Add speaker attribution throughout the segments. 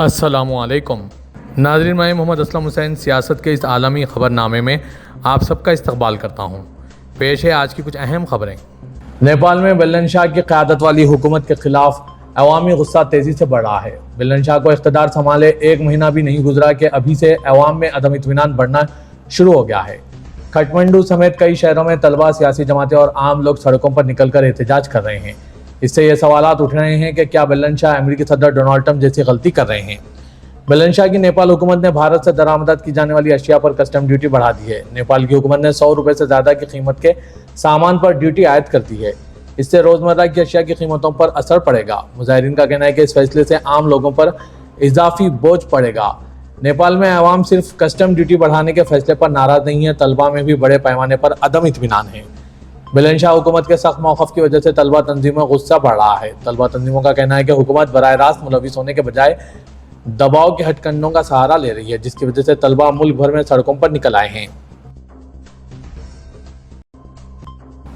Speaker 1: السلام علیکم ناظرین، میں محمد اسلم حسین سیاست کے اس عالمی خبر نامے میں آپ سب کا استقبال کرتا ہوں۔ پیش ہے آج کی کچھ اہم خبریں۔ نیپال میں بلند شاہ کی قیادت والی حکومت کے خلاف عوامی غصہ تیزی سے بڑھ رہا ہے۔ بلند شاہ کو اقتدار سنبھالے 1 مہینہ بھی نہیں گزرا کہ ابھی سے عوام میں عدم اطمینان بڑھنا شروع ہو گیا ہے۔ کھٹمنڈو سمیت کئی شہروں میں طلبہ، سیاسی جماعتیں اور عام لوگ سڑکوں پر نکل کر احتجاج کر رہے ہیں۔ اس سے یہ سوالات اٹھ رہے ہیں کہ کیا بلند شاہ امریکی صدر ڈونلڈ ٹرمپ جیسی غلطی کر رہے ہیں؟ بلند شاہ کی نیپال حکومت نے بھارت سے درآمد کی جانے والی اشیاء پر کسٹم ڈیوٹی بڑھا دی ہے۔ نیپال کی حکومت نے 100 روپے سے زیادہ کی قیمت کے سامان پر ڈیوٹی عائد کر دی ہے۔ اس سے روزمرہ کی اشیاء کی قیمتوں پر اثر پڑے گا۔ مظاہرین کا کہنا ہے کہ اس فیصلے سے عام لوگوں پر اضافی بوجھ پڑے گا۔ نیپال میں عوام صرف کسٹم ڈیوٹی بڑھانے کے فیصلے پر ناراض نہیں ہے، طلبہ میں بھی بڑے پیمانے پر عدم اطمینان ہے۔ بلند شاہ حکومت کے سخت موقف کی وجہ سے طلبہ تنظیموں میں غصہ بڑھ رہا ہے۔ طلبہ تنظیموں کا کہنا ہے کہ حکومت براہ راست ملوث ہونے کے بجائے دباؤ کے ہتھ کنڈوں کا سہارا لے رہی ہے، جس کی وجہ سے طلبہ ملک بھر میں سڑکوں پر نکل آئے ہیں۔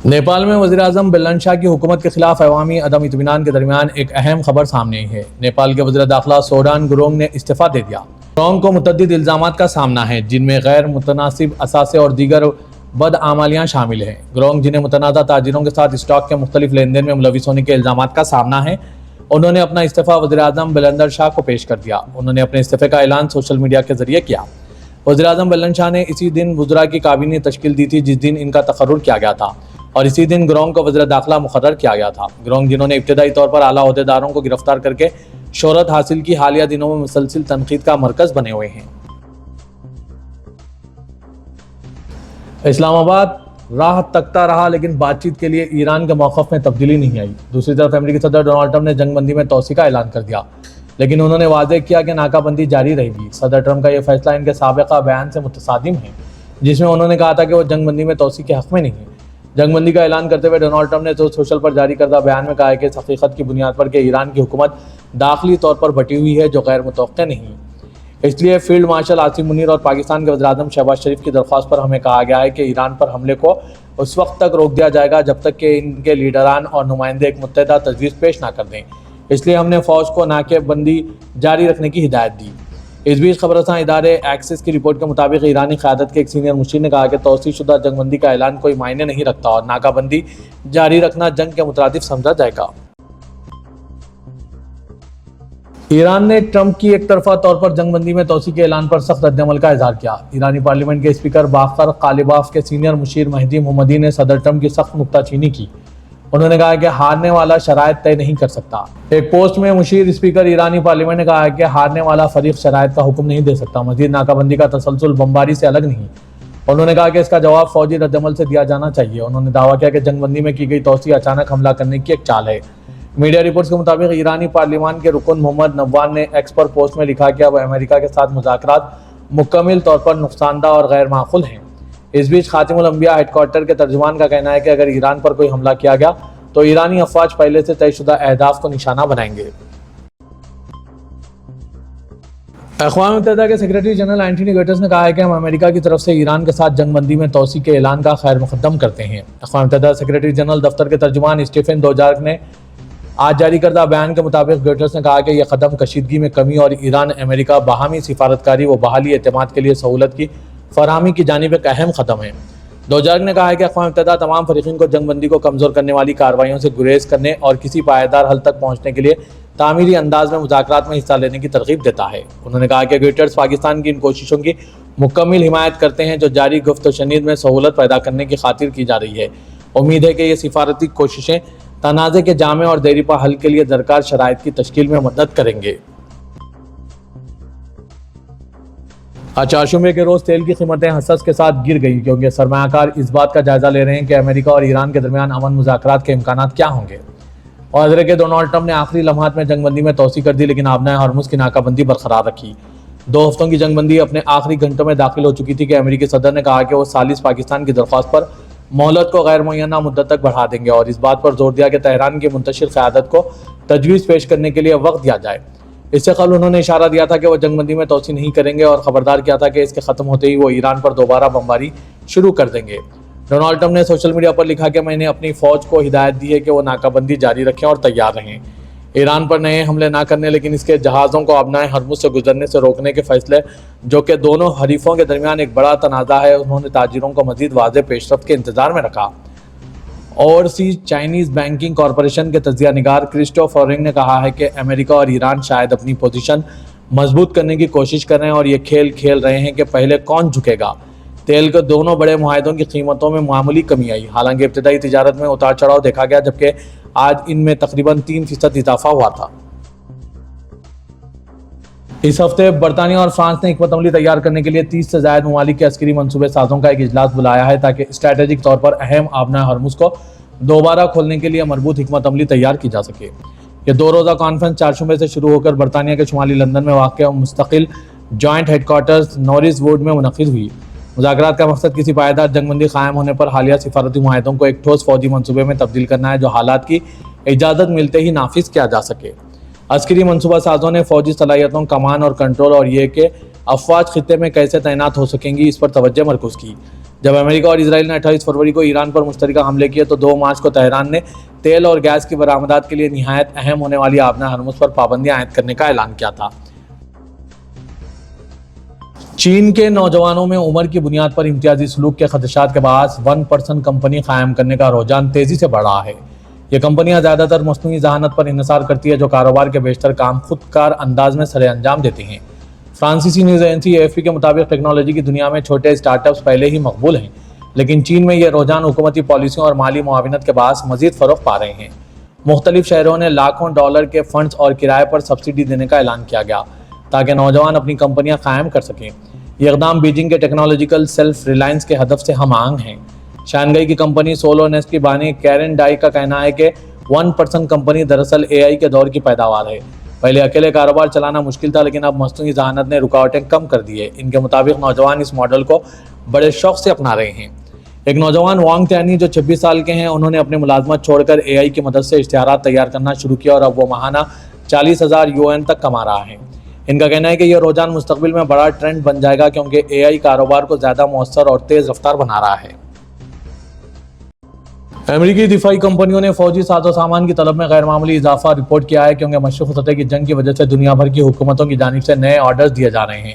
Speaker 1: نیپال میں وزیر اعظم بلند شاہ کی حکومت کے خلاف عوامی عدم اطمینان کے درمیان ایک اہم خبر سامنے آئی ہے۔ نیپال کے وزیر داخلہ سوڈان گرونگ نے استعفیٰ دے دیا۔ گرونگ کو متعدد الزامات کا سامنا ہے، جن میں غیر متناسب اثاثے اور دیگر بدعمالیاں شامل ہیں۔ گرونگ، جنہیں متنازع تاجروں کے ساتھ اسٹاک کے مختلف لین دین میں ملوث ہونے کے الزامات کا سامنا ہے، انہوں نے اپنا استعفیٰ وزیر اعظم بلند شاہ کو پیش کر دیا۔ انہوں نے اپنے استعفے کا اعلان سوشل میڈیا کے ذریعے کیا۔ وزیر اعظم بلند شاہ نے اسی دن وزراء کی کابینہ تشکیل دی تھی جس دن ان کا تقرر کیا گیا تھا، اور اسی دن گرونگ کو وزیر داخلہ مقرر کیا گیا تھا۔ گرونگ، جنہوں نے ابتدائی طور پر اعلیٰ عہدیداروں کو گرفتار کر کے شہرت حاصل کی، حالیہ دنوں میں مسلسل تنقید کا مرکز بنے ہوئے ہیں۔ اسلام آباد راہ تکتا رہا، لیکن بات چیت کے لیے ایران کے موقف میں تبدیلی نہیں آئی۔ دوسری طرف امریکی صدر ڈونلڈ ٹرمپ نے جنگ بندی میں توسیع کا اعلان کر دیا، لیکن انہوں نے واضح کیا کہ ناکہ بندی جاری رہے گی۔ صدر ٹرمپ کا یہ فیصلہ ان کے سابقہ بیان سے متصادم ہے، جس میں انہوں نے کہا تھا کہ وہ جنگ بندی میں توسیع کے حق میں نہیں ہیں۔ جنگ بندی کا اعلان کرتے ہوئے ڈونلڈ ٹرمپ نے سوشل پر جاری کردہ بیان میں کہا ہے کہ اس حقیقت کی بنیاد پر کہ ایران کی حکومت داخلی طور پر بٹی ہوئی ہے، جو غیر متوقع نہیں۔ اس لیے فیلڈ مارشل عاصم منیر اور پاکستان کے وزیر اعظم شہباز شریف کی درخواست پر ہمیں کہا گیا ہے کہ ایران پر حملے کو اس وقت تک روک دیا جائے گا جب تک کہ ان کے لیڈران اور نمائندے ایک متحدہ تجویز پیش نہ کر دیں۔ اس لیے ہم نے فوج کو ناکہ بندی جاری رکھنے کی ہدایت دی۔ اس بیچ خبر رساں ادارے ایکسس کی رپورٹ کے مطابق ایرانی قیادت کے ایک سینئر مشیر نے کہا کہ توسیع شدہ جنگ بندی کا اعلان کوئی معنی نہیں رکھتا اور ناکہ بندی جاری رکھنا جنگ کے مترادف سمجھا جائے گا۔ ایران نے ٹرمپ کی ایک طرفہ طور پر جنگ بندی میں توسیع کے اعلان پر سخت رد عمل کا اظہار کیا۔ ایرانی پارلیمنٹ کے اسپیکر باقر قالیباف کے سینئر مشیر مہدی محمدی نے صدر ٹرمپ کی سخت نکتہ چینی کی۔ انہوں نے کہا کہ ہارنے والا شرائط طے نہیں کر سکتا۔ ایک پوسٹ میں مشیر اسپیکر ایرانی پارلیمنٹ نے کہا کہ ہارنے والا فریق شرائط کا حکم نہیں دے سکتا۔ مزید ناکہ بندی کا تسلسل بمباری سے الگ نہیں۔ انہوں نے کہا کہ اس کا جواب فوجی رد عمل سے دیا جانا چاہیے۔ انہوں نے دعویٰ کیا کہ جنگ بندی میں کی گئی توسیع اچانک حملہ کرنے کی ایک چال ہے۔ میڈیا رپورٹس کے مطابق ایرانی پارلیمان کے رکن محمد نوان نے ایکس پر پوسٹ میں لکھا کہ اب امریکہ کے ساتھ مذاکرات مکمل طور پر نقصان دہ اور غیر معقول ہیں۔ اس بیچ خاتم الانبیاء ہیڈ کوارٹر کے ترجمان کا کہنا ہے کہ اگر ایران پر کوئی حملہ کیا گیا تو ایرانی افواج پہلے سے طے شدہ اہداف کو نشانہ بنائیں گے۔ اقوام متحدہ کے سیکریٹری جنرل اینٹونی گٹرس نے کہا ہے کہ ہم امریکہ کی طرف سے ایران کے ساتھ جنگ بندی میں توسیع کے اعلان کا خیر مقدم کرتے ہیں۔ اقوام متحدہ سیکریٹری جنرل دفتر کے ترجمان اسٹیفن دوجارک نے آج جاری کردہ بیان کے مطابق گٹرس نے کہا کہ یہ قدم کشیدگی میں کمی اور ایران امریکہ باہمی سفارتکاری و بحالی اعتماد کے لیے سہولت کی فراہمی کی جانب ایک اہم قدم ہے۔ دوجارک نے کہا ہے کہ اقوام متحدہ تمام فریقین کو جنگ بندی کو کمزور کرنے والی کارروائیوں سے گریز کرنے اور کسی پائیدار حل تک پہنچنے کے لیے تعمیری انداز میں مذاکرات میں حصہ لینے کی ترغیب دیتا ہے۔ انہوں نے کہا کہ گٹرس پاکستان کی ان کوششوں کی مکمل حمایت کرتے ہیں جو جاری گفت و شنید میں سہولت پیدا کرنے کی خاطر کی جا رہی ہے۔ امید ہے کہ یہ سفارتی کوششیں تنازع کے جامع اور دیرپا حل کے لیے درکار شرائط کی تشکیل میں مدد کریں گے۔ چہارشنبے کے روز تیل کی قیمتیں حساس کے ساتھ گر گئی کیونکہ سرمایہ کار اس بات کا جائزہ لے رہے ہیں کہ امریکہ اور ایران کے درمیان امن مذاکرات کے امکانات کیا ہوں گے۔ اور حضرت کہ ڈونلڈ ٹرمپ نے آخری لمحات میں جنگ بندی میں توسیع کر دی، لیکن آبنائے ہرمز کی ناکہ بندی برقرار رکھی۔ 2 ہفتوں کی جنگ بندی اپنے آخری گھنٹوں میں داخل ہو چکی تھی کہ امریکی صدر نے کہا کہ وہ ثالث پاکستان کی درخواست پر مہلت کو غیر معینہ مدت تک بڑھا دیں گے اور اس بات پر زور دیا کہ تہران کی منتشر قیادت کو تجویز پیش کرنے کے لیے وقت دیا جائے۔ اس سے قبل انہوں نے اشارہ دیا تھا کہ وہ جنگ بندی میں توسیع نہیں کریں گے اور خبردار کیا تھا کہ اس کے ختم ہوتے ہی وہ ایران پر دوبارہ بمباری شروع کر دیں گے۔ ڈونلڈ ٹرمپ نے سوشل میڈیا پر لکھا کہ میں نے اپنی فوج کو ہدایت دی ہے کہ وہ ناکہ بندی جاری رکھیں اور تیار رہیں۔ ایران پر نئے حملے نہ کرنے لیکن اس کے جہازوں کو آبنائے ہرمز سے گزرنے سے روکنے کے فیصلے، جو کہ دونوں حریفوں کے درمیان ایک بڑا تنازع ہے، انہوں نے تاجروں کو مزید واضح پیش رفت کے انتظار میں رکھا۔ اوورسیز چائنیز بینکنگ کارپوریشن کے تجزیہ نگار کرسٹوف اورنگ نے کہا ہے کہ امریکہ اور ایران شاید اپنی پوزیشن مضبوط کرنے کی کوشش کر رہے ہیں اور یہ کھیل کھیل رہے ہیں کہ پہلے کون جھکے گا۔ تیل کے دونوں بڑے معاہدوں کی قیمتوں میں معمولی کمی آئی، حالانکہ ابتدائی تجارت میں اتار چڑھاؤ دیکھا گیا، جبکہ آج ان میں تقریباً 3% اضافہ ہوا تھا۔ اس ہفتے برطانیہ اور فرانس نے حکمت عملی تیار کرنے کے لیے 30 سے زائد ممالک کے عسکری منصوبے سازوں کا ایک اجلاس بلایا ہے تاکہ اسٹریٹجک طور پر اہم آبنائے ہرمز کو دوبارہ کھولنے کے لیے مربوط حکمت عملی تیار کی جا سکے۔ یہ 2 روزہ کانفرنس چہارشنبے سے شروع ہو کر برطانیہ کے شمالی لندن میں واقع مستقل جوائنٹ ہیڈ کوارٹرز نورس ووڈ میں منعقد ہوئی۔ مذاکرات کا مقصد کسی پائیدار جنگ بندی قائم ہونے پر حالیہ سفارتی معاہدوں کو ایک ٹھوس فوجی منصوبے میں تبدیل کرنا ہے جو حالات کی اجازت ملتے ہی نافذ کیا جا سکے۔ عسکری منصوبہ سازوں نے فوجی صلاحیتوں، کمان اور کنٹرول اور یہ کہ افواج خطے میں کیسے تعینات ہو سکیں گی اس پر توجہ مرکوز کی۔ جب امریکہ اور اسرائیل نے 28 فروری کو ایران پر مشترکہ حملے کیے تو 2 مارچ کو تہران نے تیل اور گیس کی برآمدات کے لیے نہایت اہم ہونے والی آبنائے ہرمز پر پابندیاں عائد کرنے کا اعلان کیا تھا۔ چین کے نوجوانوں میں عمر کی بنیاد پر امتیازی سلوک کے خدشات کے باعث 1% کمپنی قائم کرنے کا رجحان تیزی سے بڑھ رہا ہے۔ یہ کمپنیاں زیادہ تر مصنوعی ذہانت پر انحصار کرتی ہے جو کاروبار کے بیشتر کام خود کار انداز میں سر انجام دیتی ہیں۔ فرانسیسی نیوز ایجنسی AFP کے مطابق ٹیکنالوجی کی دنیا میں چھوٹے اسٹارٹ اپس پہلے ہی مقبول ہیں، لیکن چین میں یہ رجحان حکومتی پالیسیوں اور مالی معاونت کے باعث مزید فروغ پا رہے ہیں۔ مختلف شہروں نے لاکھوں ڈالر کے فنڈز اور کرائے پر سبسڈی دینے کا اعلان کیا گیا تاکہ نوجوان اپنی کمپنیاں قائم کر سکیں۔ یہ اقدام بیجنگ کے ٹیکنالوجیکل سیلف ریلائنس کے ہدف سے ہم آہنگ ہیں۔ شانگھائی کی کمپنی سولو نیسٹ کی بانی کیرن ڈائی کا کہنا ہے کہ 1% کمپنی دراصل AI کے دور کی پیداوار ہے۔ پہلے اکیلے کاروبار چلانا مشکل تھا لیکن اب مصنوعی ذہانت نے رکاوٹیں کم کر دی ہے۔ ان کے مطابق نوجوان اس ماڈل کو بڑے شوق سے اپنا رہے ہیں۔ ایک نوجوان وانگ تیانی جو 26 سال کے ہیں، انہوں نے اپنی ملازمت چھوڑ کر AI کی مدد سے اشتہارات تیار کرنا شروع کیا اور اب وہ ماہانہ 40,000 UN تک کما رہا ہے۔ ان کا کہنا ہے کہ یہ رجحان مستقبل میں بڑا ٹرینڈ بن جائے گا کیونکہ AI کاروبار کو زیادہ مؤثر اور تیز رفتار بنا رہا ہے۔ امریکی دفاعی کمپنیوں نے فوجی ساز و سامان کی طلب میں غیر معمولی اضافہ رپورٹ کیا ہے کیونکہ مشرق وسطی کی جنگ کی وجہ سے دنیا بھر کی حکومتوں کی جانب سے نئے آرڈرز دیے جا رہے ہیں۔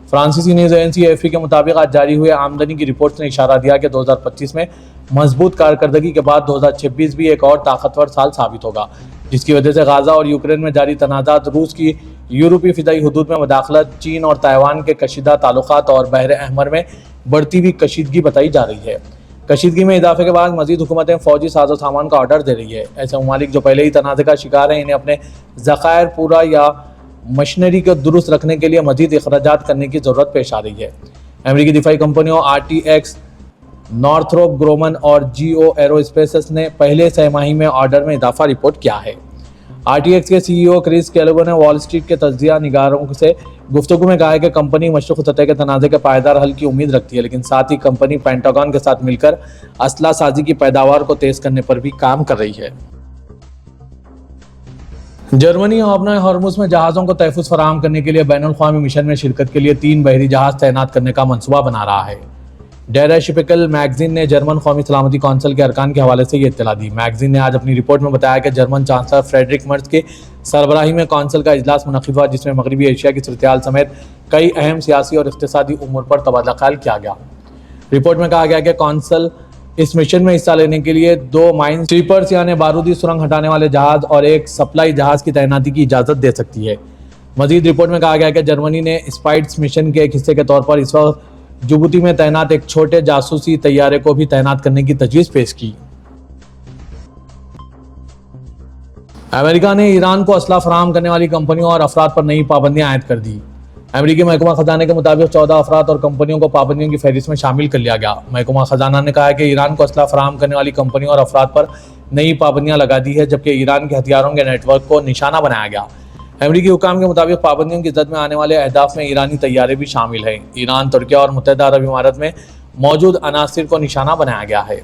Speaker 1: فرانسیسی نیوز ایجنسی AFP کے مطابق آج جاری ہوئے آمدنی کی رپورٹ نے اشارہ دیا کہ 2025 میں مضبوط کارکردگی کے بعد 2026 بھی ایک اور طاقتور سال ثابت ہوگا، جس کی وجہ سے غزہ اور یوکرین میں جاری تنازعات، روس کی یورپی فضائی حدود میں مداخلت، چین اور تائیوان کے کشیدہ تعلقات اور بحر احمر میں بڑھتی ہوئی کشیدگی بتائی جا رہی ہے۔ کشیدگی میں اضافے کے بعد مزید حکومتیں فوجی ساز و سامان کا آرڈر دے رہی ہے۔ ایسے ممالک جو پہلے ہی تنازع کا شکار ہیں، انہیں اپنے ذخائر پورا یا مشنری کو درست رکھنے کے لیے مزید اخراجات کرنے کی ضرورت پیش آ رہی ہے۔ امریکی دفاعی کمپنیوں RTX، نارتھروپ گرومن اور GO ایرو اسپیسز نے پہلے سہ ماہی میں آرڈر میں اضافہ رپورٹ کیا ہے۔ RTX کے CEO کرس کیلوو نے وال اسٹریٹ کے تجزیہ نگاروں سے گفتگو میں کہا ہے کہ کمپنی مشرق وسطی کے تنازع کے پائیدار حل کی امید رکھتی ہے، لیکن ساتھ ہی کمپنی پینٹاگون کے ساتھ مل کر اسلحہ سازی کی پیداوار کو تیز کرنے پر بھی کام کر رہی ہے۔ جرمنی آبنائے ہرمز میں جہازوں کو تحفظ فراہم کرنے کے لیے بین الاقوامی مشن میں شرکت کے لیے 3 بحری جہاز تعینات کرنے کا منصوبہ بنا رہا ہے۔ ڈیرا شپیکل میگزین نے جرمن قومی سلامتی کونسل کے ارکان کے حوالے سے یہ اطلاع دی۔ میگزین نے آج اپنی رپورٹ میں بتایا کہ جرمن چانسلر فریڈرک مرز کی سربراہی میں کونسل کا اجلاس منعقد ہوا جس میں مغربی ایشیا کی صورتحال سمیت کئی اہم سیاسی اور اقتصادی امور پر تبادلہ خیال کیا گیا۔ رپورٹ میں کہا گیا کہ کونسل اس مشن میں حصہ لینے کے لیے 2 مائن سویپرز یعنی بارودی سرنگ ہٹانے والے جہاز اور ایک سپلائی جہاز کی تعیناتی کی اجازت دے سکتی ہے۔ مزید رپورٹ میں کہا گیا کہ جرمنی نے اسپائٹس مشن کے ایک حصے کے طور پر اس وقت جبوتی میں تعینات ایک چھوٹے جاسوسی طیارے کو بھی تعینات کرنے کی تجویز پیش کی۔ امریکہ نے ایران کو اسلحہ فراہم کرنے والی کمپنیوں اور افراد پر نئی پابندیاں عائد کر دی۔ امریکی محکمہ خزانہ کے مطابق 14 افراد اور کمپنیوں کو پابندیوں کی فہرست میں شامل کر لیا گیا۔ محکمہ خزانہ نے کہا ہے کہ ایران کو اسلحہ فراہم کرنے والی کمپنیوں اور افراد پر نئی پابندیاں لگا دی ہے جبکہ ایران کے ہتھیاروں کے نیٹ ورک کو نشانہ بنایا گیا۔ امریکی حکام کے مطابق پابندیوں کی زد میں آنے والے اہداف میں ایرانی طیارے بھی شامل ہیں۔ ایران، ترکیہ اور متحدہ عرب امارات میں موجود عناصر کو نشانہ بنایا گیا ہے۔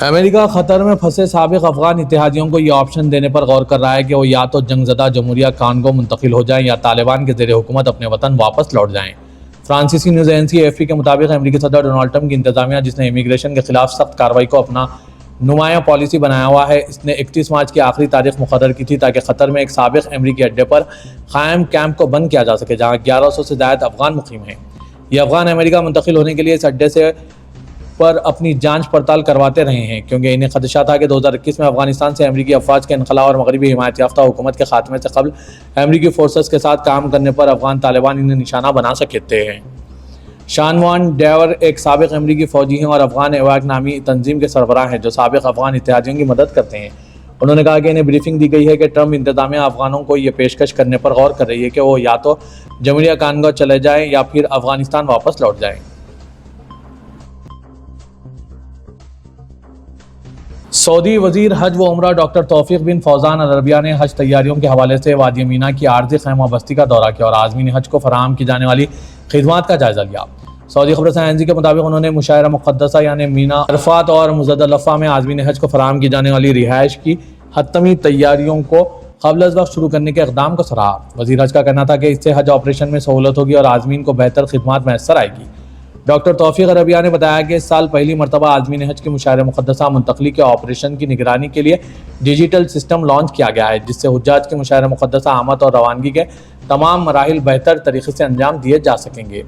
Speaker 1: امریکہ خطر میں پھنسے سابق افغان اتحادیوں کو یہ آپشن دینے پر غور کر رہا ہے کہ وہ یا تو جنگ زدہ جمہوریہ کانگو منتقل ہو جائیں یا طالبان کے زیر حکومت اپنے وطن واپس لوٹ جائیں۔ فرانسیسی نیوز ایجنسی AFP کے مطابق امریکی صدر ڈونلڈ ٹرمپ کی انتظامیہ، جس نے امیگریشن کے خلاف سخت کارروائی کو اپنا نمایاں پالیسی بنایا ہوا ہے۔ اس نے 31 مارچ کی آخری تاریخ مقرر کی تھی تاکہ قطر میں ایک سابق امریکی اڈے پر قائم کیمپ کو بند کیا جا سکے جہاں 1100 سے زائد افغان مقیم ہیں۔ یہ افغان امریکہ منتقل ہونے کے لیے اس اڈے سے پر اپنی جانچ پڑتال کرواتے رہے ہیں کیونکہ انہیں خدشہ تھا کہ 2021 میں افغانستان سے امریکی افواج کے انخلاء اور مغربی حمایت یافتہ حکومت کے خاتمے سے قبل امریکی فورسز کے ساتھ کام کرنے پر افغان طالبان انہیں نشانہ بنا سکتے ہیں۔ شان وان ڈیور ایک سابق امریکی فوجی ہیں اور افغان ایواک نامی تنظیم کے سربراہ ہیں جو سابق افغان اتحادیوں کی مدد کرتے ہیں۔ انہوں نے کہا کہ انہیں بریفنگ دی گئی ہے کہ ٹرمپ انتظامیہ افغانوں کو یہ پیشکش کرنے پر غور کر رہی ہے کہ وہ یا تو جمہوریہ کانگو چلے جائیں یا پھر افغانستان واپس لوٹ جائیں۔ سعودی وزیر حج و عمرہ ڈاکٹر توفیق بن فوزان العربیہ نے حج تیاریوں کے حوالے سے وادی مینا کی عارضی خیمہ بستی کا دورہ کیا اور عازمین حج کو فراہم کی جانے والی خدمات کا جائزہ لیا۔ سعودی خبر سائنسی کے مطابق انہوں نے مشاعرہ مقدسہ یعنی مینا، عرفات اور مزدلفہ میں عازمین حج کو فراہم کی جانے والی رہائش کی حتمی تیاریوں کو قبل از وقت شروع کرنے کے اقدام کو سراہا۔ وزیر حج کا کہنا تھا کہ اس سے حج آپریشن میں سہولت ہوگی اور عازمین کو بہتر خدمات میسر آئے گی۔ ڈاکٹر توفیق العربیہ نے بتایا کہ اس سال پہلی مرتبہ عازمین حج کے مشاعرہ مقدسہ منتقلی کے آپریشن کی نگرانی کے لیے ڈیجیٹل سسٹم لانچ کیا گیا ہے جس سے حجاج کے مشاعرہ مقدسہ آمد اور روانگی کے تمام مراحل بہتر طریقے سے انجام دیے جا سکیں گے۔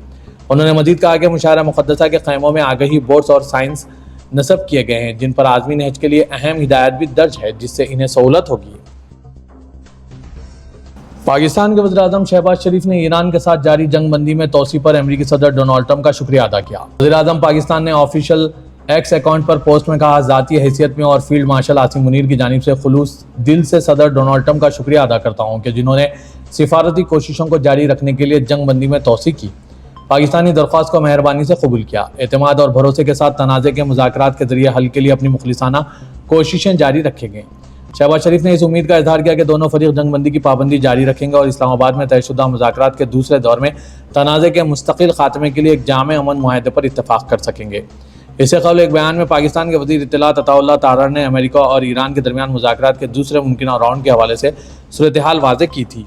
Speaker 1: انہوں نے مزید کہا کہ مشاعرہ مقدسہ کے خیموں میں آگہی بورڈز اور سائنس نصب کیے گئے ہیں جن پر عازمین حج کے لیے اہم ہدایات بھی درج ہے جس سے انہیں سہولت ہوگی۔ پاکستان کے وزیر اعظم شہباز شریف نے ایران کے ساتھ جاری جنگ بندی میں توسیع پر امریکی صدر ڈونلڈ ٹرمپ کا شکریہ ادا کیا۔ وزیر اعظم پاکستان نے آفیشیل ایکس اکاؤنٹ پر پوسٹ میں کہا، ذاتی حیثیت میں اور فیلڈ مارشل عاصم منیر کی جانب سے خلوص دل سے صدر ڈونلڈ ٹرمپ کا شکریہ ادا کرتا ہوں کہ جنہوں نے سفارتی کوششوں کو جاری رکھنے کے لیے جنگ بندی میں توسیع کی، پاکستانی درخواست کو مہربانی سے قبول کیا، اعتماد اور بھروسے کے ساتھ تنازع کے مذاکرات کے ذریعے حل کے لیے اپنی مخلصانہ کوششیں جاری رکھیں گے۔ شہباز شریف نے اس امید کا اظہار کیا کہ دونوں فریق جنگ بندی کی پابندی جاری رکھیں گے اور اسلام آباد میں طے شدہ مذاکرات کے دوسرے دور میں تنازع کے مستقل خاتمے کے لیے ایک جامع امن معاہدے پر اتفاق کر سکیں گے۔ اس سے قبل ایک بیان میں پاکستان کے وزیر اطلاعات عطا اللہ طاہر نے امریکہ اور ایران کے درمیان مذاکرات کے دوسرے ممکنہ راؤنڈ کے حوالے سے صورتحال واضح کی تھی۔